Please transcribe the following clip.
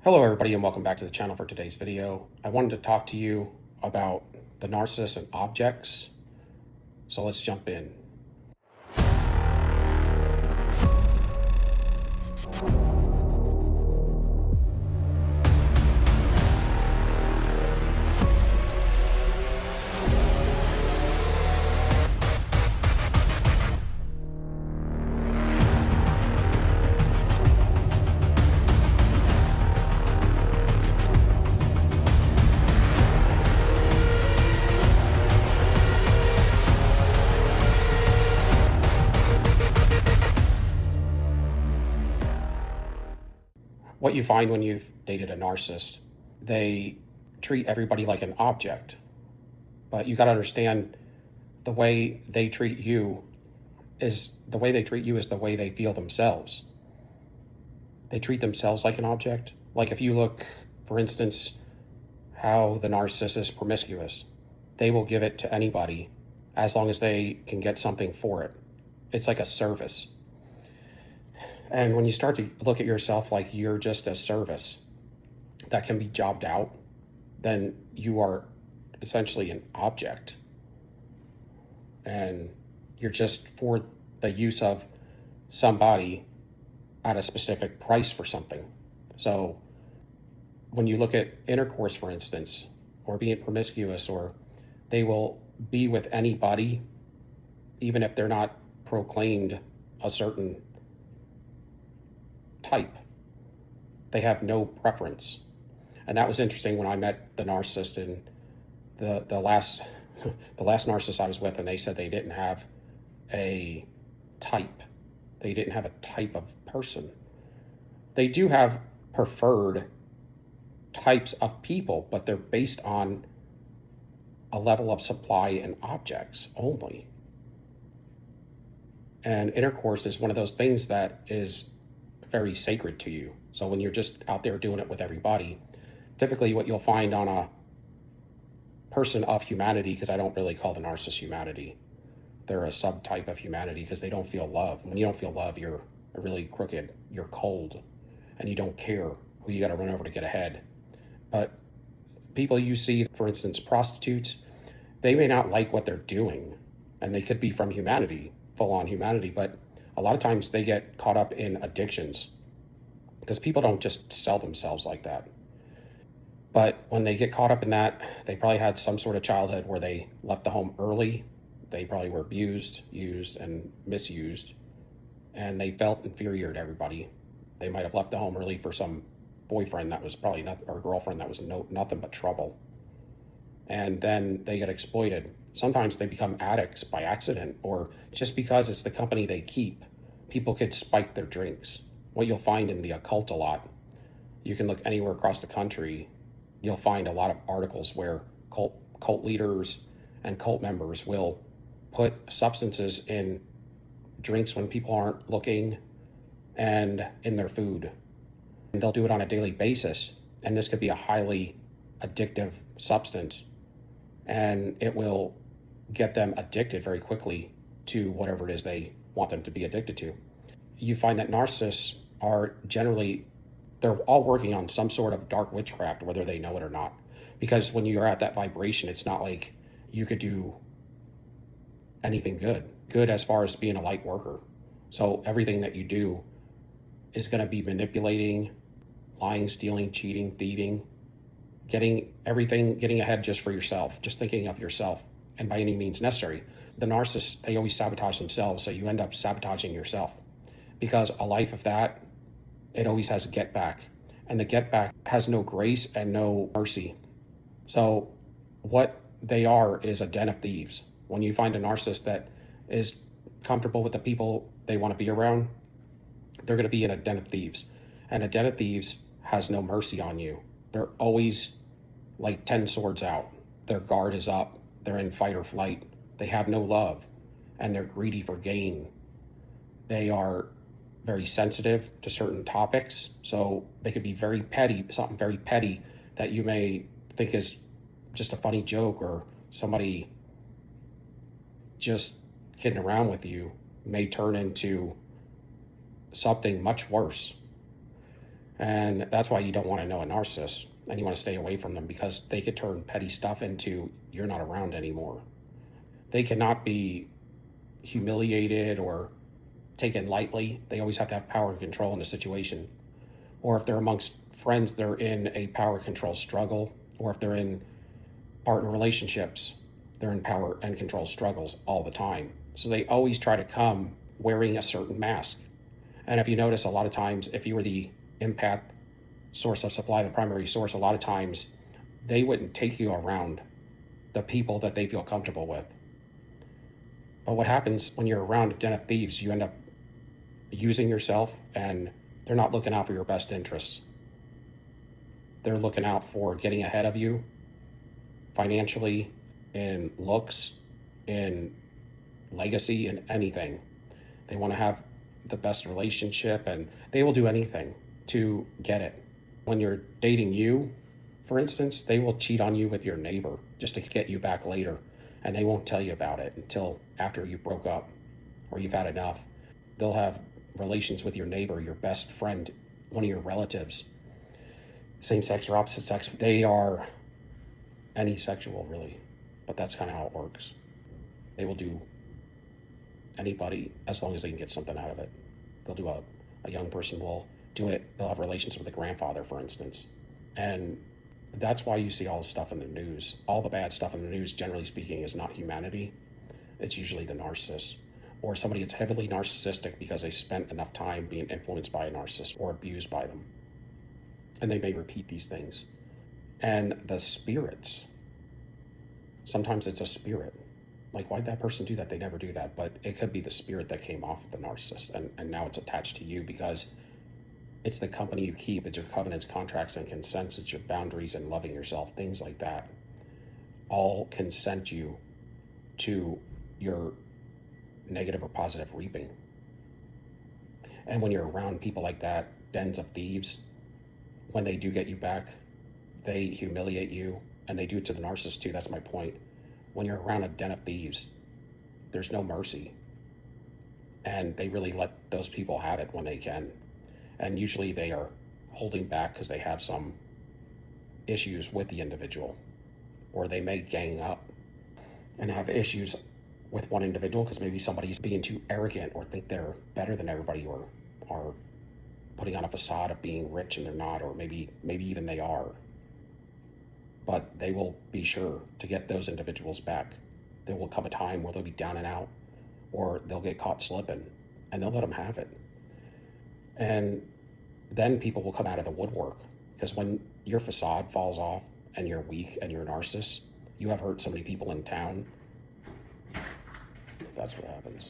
Hello everybody and welcome back to the channel for today's video. I wanted to talk to you about the narcissist and objects. So let's jump in. What you find when you've dated a narcissist, they treat everybody like an object. But you got to understand the way they treat you is the way they feel themselves. They treat themselves like an object. Like if you look, for instance, how the narcissist is promiscuous, they will give it to anybody as long as they can get something for it. It's like a service. And when you start to look at yourself like you're just a service that can be jobbed out, then you are essentially an object. And you're just for the use of somebody at a specific price for something. So when you look at intercourse, for instance, or being promiscuous, or they will be with anybody, even if they're not proclaimed a certain type. They have no preference. And that was interesting when I met the narcissist in the last narcissist I was with, and they said they didn't have a type. They didn't have a type of person. They do have preferred types of people, but they're based on a level of supply and objects only. And intercourse is one of those things that is very sacred to you. So when you're just out there doing it with everybody, typically what you'll find on a person of humanity, because I don't really call the narcissist humanity, they're a subtype of humanity because they don't feel love. When you don't feel love, you're really crooked, you're cold, and you don't care who you got to run over to get ahead. But people you see, for instance, prostitutes, they may not like what they're doing, and they could be from humanity, full-on humanity, but a lot of times they get caught up in addictions because people don't just sell themselves like that. But when they get caught up in that, they probably had some sort of childhood where they left the home early. They probably were abused, used, and misused, and they felt inferior to everybody. They might have left the home early for some boyfriend that was probably not, or girlfriend that was nothing but trouble. And then they get exploited. Sometimes they become addicts by accident, or just because it's the company they keep. People could spike their drinks. What you'll find in the occult a lot, you can look anywhere across the country, you'll find a lot of articles where cult leaders and cult members will put substances in drinks when people aren't looking and in their food. And they'll do it on a daily basis. And this could be a highly addictive substance. And it will get them addicted very quickly to whatever it is they want them to be addicted to. You find that narcissists are generally, they're all working on some sort of dark witchcraft, whether they know it or not. Because when you're at that vibration, it's not like you could do anything good as far as being a light worker. So everything that you do is going to be manipulating, lying, stealing, cheating, thieving, getting ahead just for yourself, just thinking of yourself, and by any means necessary. The narcissists, they always sabotage themselves, so you end up sabotaging yourself. Because a life of that, it always has a get back. And the get back has no grace and no mercy. So what they are is a den of thieves. When you find a narcissist that is comfortable with the people they want to be around, they're going to be in a den of thieves. And a den of thieves has no mercy on you. They're always like 10 swords out. Their guard is up. They're in fight or flight. They have no love, and they're greedy for gain. They are very sensitive to certain topics, so they could be very petty, something very petty that you may think is just a funny joke, or somebody just kidding around with you may turn into something much worse. And that's why you don't want to know a narcissist, and you want to stay away from them, because they could turn petty stuff into you're not around anymore. They cannot be humiliated or taken lightly. They always have to have power and control in a situation. Or if they're amongst friends, they're in a power control struggle. Or if they're in partner relationships, they're in power and control struggles all the time. So they always try to come wearing a certain mask. And if you notice, a lot of times, if you were the empath source of supply, the primary source, a lot of times they wouldn't take you around the people that they feel comfortable with. But what happens when you're around a den of thieves, you end up using yourself, and they're not looking out for your best interests. They're looking out for getting ahead of you financially, in looks, in legacy, in anything. They want to have the best relationship, and they will do anything to get it. When you're dating you, for instance, they will cheat on you with your neighbor just to get you back later, and they won't tell you about it until after you broke up or you've had enough. They'll have relations with your neighbor, your best friend, one of your relatives, same sex or opposite sex. They are any sexual, really, but that's kind of how it works. They will do anybody as long as they can get something out of it. They'll do a young person will do it. They'll have relations with a grandfather, for instance. And that's why you see all the stuff in the news. All the bad stuff in the news, generally speaking, is not humanity. It's usually the narcissist, or somebody that's heavily narcissistic because they spent enough time being influenced by a narcissist or abused by them. And they may repeat these things. And the spirits, sometimes it's a spirit. Like, why'd that person do that? They never do that. But it could be the spirit that came off of the narcissist, and now it's attached to you because it's the company you keep. It's your covenants, contracts, and consents. It's your boundaries and loving yourself, things like that. All consent you to your negative or positive reaping. And when you're around people like that, dens of thieves, when they do get you back, they humiliate you, and they do it to the narcissist too. That's my point. When you're around a den of thieves, there's no mercy, and they really let those people have it when they can. And usually they are holding back because they have some issues with the individual, or they may gang up and have issues with one individual because maybe somebody's being too arrogant or think they're better than everybody, or are putting on a facade of being rich and they're not, or maybe even they are. But they will be sure to get those individuals back. There will come a time where they'll be down and out, or they'll get caught slipping, and they'll let them have it. And then people will come out of the woodwork, because when your facade falls off and you're weak and you're a narcissist, you have hurt so many people in town. That's what happens.